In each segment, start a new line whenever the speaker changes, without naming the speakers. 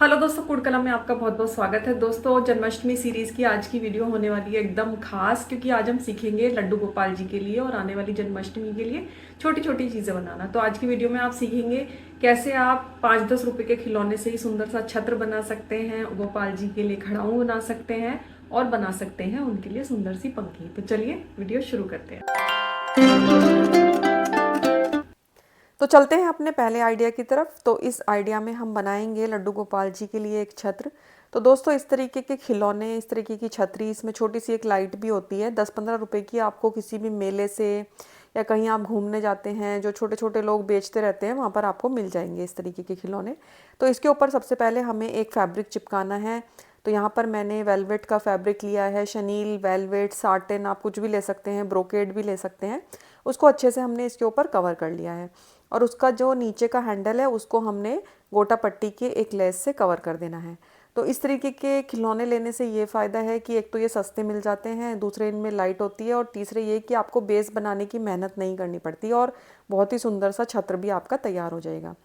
Hello दोस्तों, food कला में आपका बहुत बहुत स्वागत है। दोस्तों, जन्माष्टमी सीरीज की आज की वीडियो होने वाली है एकदम खास, क्योंकि आज हम सीखेंगे लड्डू गोपाल जी के लिए और आने वाली जन्माष्टमी के लिए छोटी छोटी चीज़ें बनाना। तो आज की वीडियो में आप सीखेंगे कैसे आप 5-10 रुपए के खिलौने से ही सुंदर सा छत्र बना सकते हैं, गोपाल जी के लिए खड़ाऊँ बना सकते हैं और बना सकते हैं उनके लिए सुंदर सी पंखी। तो चलिए वीडियो शुरू करते हैं। तो चलते हैं अपने पहले आइडिया की तरफ। तो इस आइडिया में हम बनाएंगे लड्डू गोपाल जी के लिए एक छत्र। तो दोस्तों, इस तरीके के खिलौने, इस तरीके की छतरी, इसमें छोटी सी एक लाइट भी होती है। 10-15 रुपए की आपको किसी भी मेले से या कहीं आप घूमने जाते हैं, जो छोटे छोटे लोग बेचते रहते हैं, वहाँ पर आपको मिल जाएंगे इस तरीके के खिलौने। तो इसके ऊपर सबसे पहले हमें एक फैब्रिक चिपकाना है। तो यहाँ पर मैंने वेलवेट का फैब्रिक लिया है। शनील, वेलवेट, साटिन, आप कुछ भी ले सकते हैं, ब्रोकेड भी ले सकते हैं। उसको अच्छे से हमने इसके ऊपर कवर कर लिया है और उसका जो नीचे का हैंडल है उसको हमने गोटा पट्टी के एक लेस से कवर कर देना है। तो इस तरीके के खिलौने लेने से ये फ़ायदा है कि एक तो ये सस्ते मिल जाते हैं, दूसरे इनमें लाइट होती है, और तीसरे ये कि आपको बेस बनाने की मेहनत नहीं करनी पड़ती और बहुत ही सुंदर सा छत्र भी आपका तैयार हो जाएगा।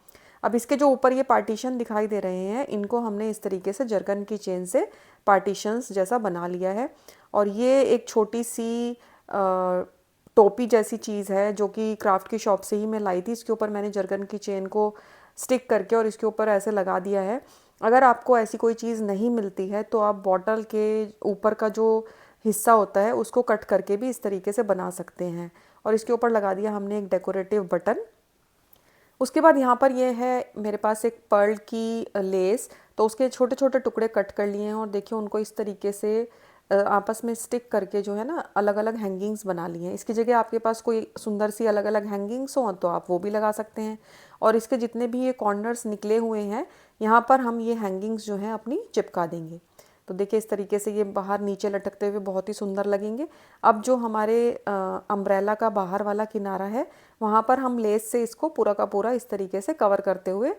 अब इसके जो ऊपर ये पार्टीशन दिखाई दे रहे हैं, इनको हमने इस तरीके से जरकन की चेन से पार्टीशंस जैसा बना लिया है। और ये एक छोटी सी टोपी जैसी चीज़ है जो कि क्राफ्ट की शॉप से ही मैं लाई थी। इसके ऊपर मैंने जरगन की चेन को स्टिक करके और इसके ऊपर ऐसे लगा दिया है। अगर आपको ऐसी कोई चीज़ नहीं मिलती है तो आप बॉटल के ऊपर का जो हिस्सा होता है उसको कट करके भी इस तरीके से बना सकते हैं। और इसके ऊपर लगा दिया हमने एक डेकोरेटिव बटन। उसके बाद यहाँ पर ये है मेरे पास एक पर्ल की लेस। तो उसके छोटे छोटे टुकड़े कट कर लिए हैं और देखिए उनको इस तरीके से आपस में स्टिक करके जो है ना अलग अलग हैंगिंग्स बना लिए हैं। इसकी जगह आपके पास कोई सुंदर सी अलग अलग हैंगिंग्स हो तो आप वो भी लगा सकते हैं। और इसके जितने भी ये कॉर्नर्स निकले हुए हैं, यहाँ पर हम ये हैंगिंग्स जो हैं अपनी चिपका देंगे। तो देखिए इस तरीके से ये बाहर नीचे लटकते हुए बहुत ही सुंदर लगेंगे। अब जो हमारे अम्ब्रेला का बाहर वाला किनारा है, वहाँ पर हम लेस से इसको पूरा का पूरा इस तरीके से कवर करते हुए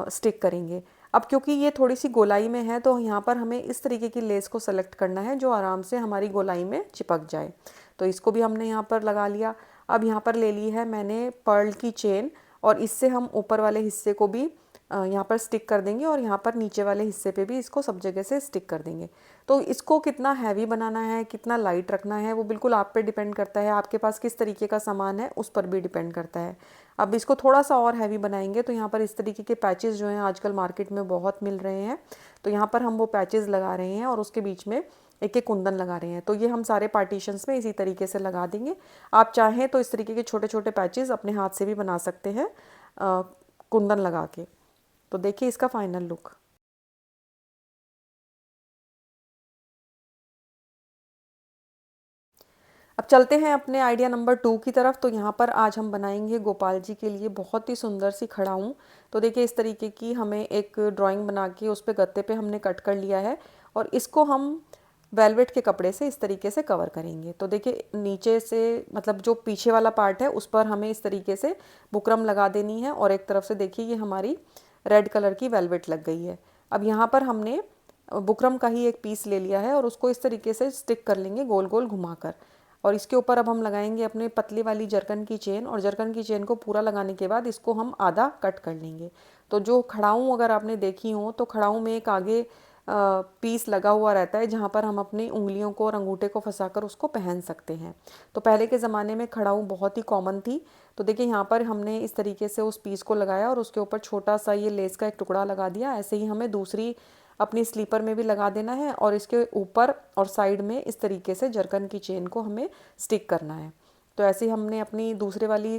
स्टिक करेंगे। अब क्योंकि ये थोड़ी सी गोलाई में है तो यहाँ पर हमें इस तरीके की लेस को सेलेक्ट करना है जो आराम से हमारी गोलाई में चिपक जाए। तो इसको भी हमने यहाँ पर लगा लिया। अब यहाँ पर ले ली है मैंने पर्ल की चेन और इससे हम ऊपर वाले हिस्से को भी यहाँ पर स्टिक कर देंगे और यहाँ पर नीचे वाले हिस्से पे भी इसको सब जगह से स्टिक कर देंगे। तो इसको कितना हैवी बनाना है, कितना लाइट रखना है, वो बिल्कुल आप पे डिपेंड करता है। आपके पास किस तरीके का सामान है उस पर भी डिपेंड करता है। अब इसको थोड़ा सा और हैवी बनाएंगे तो यहाँ पर इस तरीके के पैचेस जो हैं आजकल मार्केट में बहुत मिल रहे हैं। तो यहाँ पर हम वो पैचेस लगा रहे हैं और उसके बीच में एक एक कुंदन लगा रहे हैं। तो ये हम सारे पार्टीशंस में इसी तरीके से लगा देंगे। आप चाहें तो इस तरीके के छोटे छोटे पैचेस अपने हाथ से भी बना सकते हैं कुंदन लगा के। तो देखिए इसका फाइनल लुक। अब चलते हैं अपने आइडिया नंबर 2 की तरफ। तो यहाँ पर आज हम बनाएंगे गोपाल जी के लिए बहुत ही सुंदर सी खड़ाऊँ। तो देखिए इस तरीके की हमें एक ड्राइंग बना के उस पर गत्ते पे हमने कट कर लिया है और इसको हम वेलवेट के कपड़े से इस तरीके से कवर करेंगे। तो देखिए नीचे से मतलब जो पीछे वाला पार्ट है उस पर हमें इस तरीके से बुकरम लगा देनी है और एक तरफ से देखिए ये हमारी रेड कलर की वेलवेट लग गई है। अब यहाँ पर हमने बुकरम का ही एक पीस ले लिया है और उसको इस तरीके से स्टिक कर लेंगे गोल गोल घुमाकर। और इसके ऊपर अब हम लगाएंगे अपने पतली वाली जरकन की चेन और जरकन की चेन को पूरा लगाने के बाद इसको हम आधा कट कर लेंगे। तो जो खड़ाऊँ अगर आपने देखी हो तो खड़ाऊँ में एक आगे पीस लगा हुआ रहता है जहाँ पर हम अपनी उंगलियों को और अंगूठे को फंसाकर उसको पहन सकते हैं। तो पहले के ज़माने में खड़ाऊँ बहुत ही कॉमन थी। तो देखिए यहाँ पर हमने इस तरीके से उस पीस को लगाया और उसके ऊपर छोटा सा ये लेस का एक टुकड़ा लगा दिया। ऐसे ही हमें दूसरी अपनी स्लीपर में भी लगा देना है और इसके ऊपर और साइड में इस तरीके से जरकन की चेन को हमें स्टिक करना है। तो ऐसे ही हमने अपनी दूसरे वाली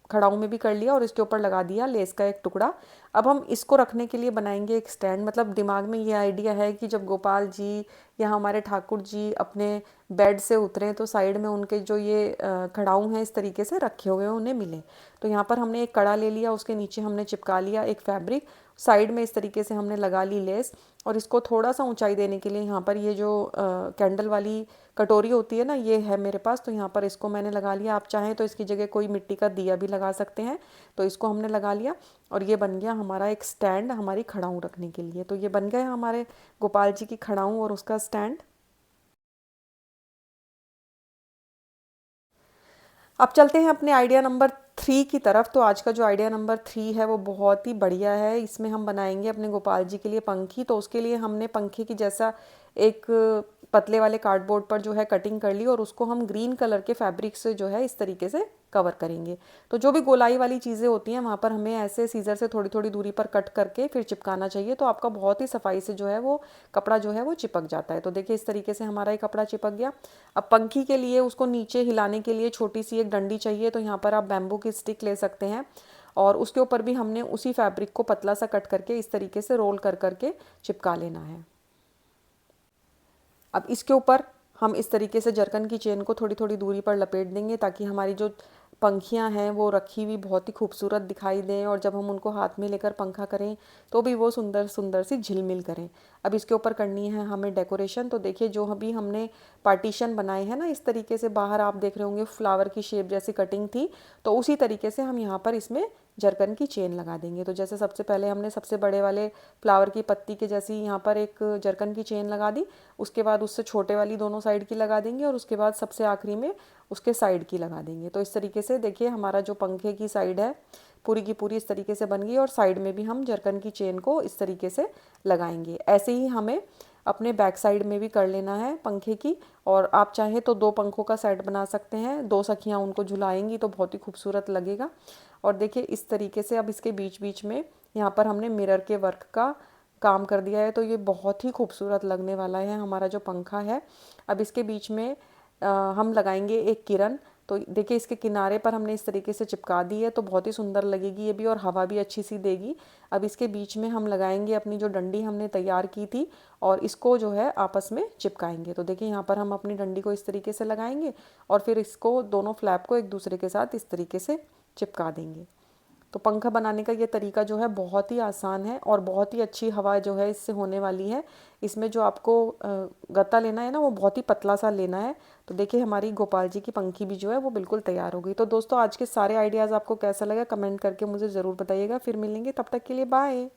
खड़ाऊ में भी कर लिया और इसके ऊपर लगा दिया लेस का एक टुकड़ा। अब हम इसको रखने के लिए बनाएंगे एक स्टैंड। मतलब दिमाग में ये आइडिया है कि जब गोपाल जी या हमारे ठाकुर जी अपने बेड से उतरें तो साइड में उनके जो ये खड़ाऊ हैं इस तरीके से रखे हुए उन्हें मिले। तो यहाँ पर हमने एक कड़ा ले लिया, उसके नीचे हमने चिपका लिया एक फैब्रिक, साइड में इस तरीके से हमने लगा ली लेस और इसको थोड़ा सा ऊंचाई देने के लिए यहाँ पर ये जो कैंडल वाली कटोरी होती है ना, ये है मेरे पास। तो यहाँ पर इसको मैंने लगा लिया। आप चाहें तो इसकी जगह कोई मिट्टी का दिया भी लगा सकते हैं। तो इसको हमने लगा लिया और ये बन गया हमारा एक स्टैंड हमारी खड़ाऊँ रखने के लिए। तो ये बन गया हमारे गोपाल जी की खड़ाऊँ और उसका स्टैंड। अब चलते हैं अपने आइडिया नंबर 3 की तरफ। तो आज का जो आइडिया नंबर 3 है वो बहुत ही बढ़िया है। इसमें हम बनाएंगे अपने गोपाल जी के लिए पंखी। तो उसके लिए हमने पंखे की जैसा एक पतले वाले कार्डबोर्ड पर जो है कटिंग कर ली और उसको हम ग्रीन कलर के फैब्रिक से जो है इस तरीके से कवर करेंगे। तो जो भी गोलाई वाली चीज़ें होती हैं वहाँ पर हमें ऐसे सीजर से थोड़ी थोड़ी दूरी पर कट करके फिर चिपकाना चाहिए। तो आपका बहुत ही सफाई से जो है वो कपड़ा जो है वो चिपक जाता है। तो देखिए इस तरीके से हमारा ये कपड़ा चिपक गया। अब पंखी के लिए उसको नीचे हिलाने के लिए छोटी सी एक डंडी चाहिए। तो यहाँ पर आप बैम्बू की स्टिक ले सकते हैं और उसके ऊपर भी हमने उसी फैब्रिक को पतला सा कट करके इस तरीके से रोल कर करके चिपका लेना है। अब इसके ऊपर हम इस तरीके से जरकन की चेन को थोड़ी थोड़ी दूरी पर लपेट देंगे ताकि हमारी जो पंखियां हैं वो रखी हुई बहुत ही खूबसूरत दिखाई दें और जब हम उनको हाथ में लेकर पंखा करें तो भी वो सुंदर सुंदर सी झिलमिल करें। अब इसके ऊपर करनी है हमें डेकोरेशन। तो देखिए जो अभी हमने पार्टीशन बनाए हैं ना, इस तरीके से बाहर आप देख रहे होंगे फ्लावर की शेप जैसी कटिंग थी, तो उसी तरीके से हम यहाँ पर इसमें जरकन की चेन लगा देंगे। तो जैसे सबसे पहले हमने सबसे बड़े वाले फ्लावर की पत्ती के जैसी यहाँ पर एक जरकन की चेन लगा दी, उसके बाद उससे छोटे वाली दोनों साइड की लगा देंगे और उसके बाद सबसे आखिरी में उसके साइड की लगा देंगे। तो इस तरीके से देखिए हमारा जो पंखे की साइड है पूरी की पूरी इस तरीके से बन गई और साइड में भी हम जरकन की चेन को इस तरीके से लगाएंगे। ऐसे ही हमें अपने बैक साइड में भी कर लेना है पंखे की। और आप चाहें तो 2 पंखों का सेट बना सकते हैं, 2 सखियाँ उनको झुलाएंगी तो बहुत ही खूबसूरत लगेगा। और देखिए इस तरीके से अब इसके बीच बीच में यहाँ पर हमने मिरर के वर्क का काम कर दिया है। तो ये बहुत ही खूबसूरत लगने वाला है हमारा जो पंखा है। अब इसके बीच में हम लगाएंगे एक किरण। तो देखिए इसके किनारे पर हमने इस तरीके से चिपका दी है तो बहुत ही सुंदर लगेगी ये भी और हवा भी अच्छी सी देगी। अब इसके बीच में हम लगाएंगे अपनी जो डंडी हमने तैयार की थी और इसको जो है आपस में चिपकाएंगे। तो देखिए यहाँ पर हम अपनी डंडी को इस तरीके से लगाएंगे और फिर इसको दोनों फ्लैप को एक दूसरे के साथ इस तरीके से चिपका देंगे। तो पंखा बनाने का ये तरीका जो है बहुत ही आसान है और बहुत ही अच्छी हवा जो है इससे होने वाली है। इसमें जो आपको गत्ता लेना है ना वो बहुत ही पतला सा लेना है। तो देखिए हमारी गोपाल जी की पंखी भी जो है वो बिल्कुल तैयार हो गई। तो दोस्तों आज के सारे आइडियाज़ आपको कैसा लगा कमेंट करके मुझे ज़रूर बताइएगा। फिर मिलेंगे, तब तक के लिए बाय।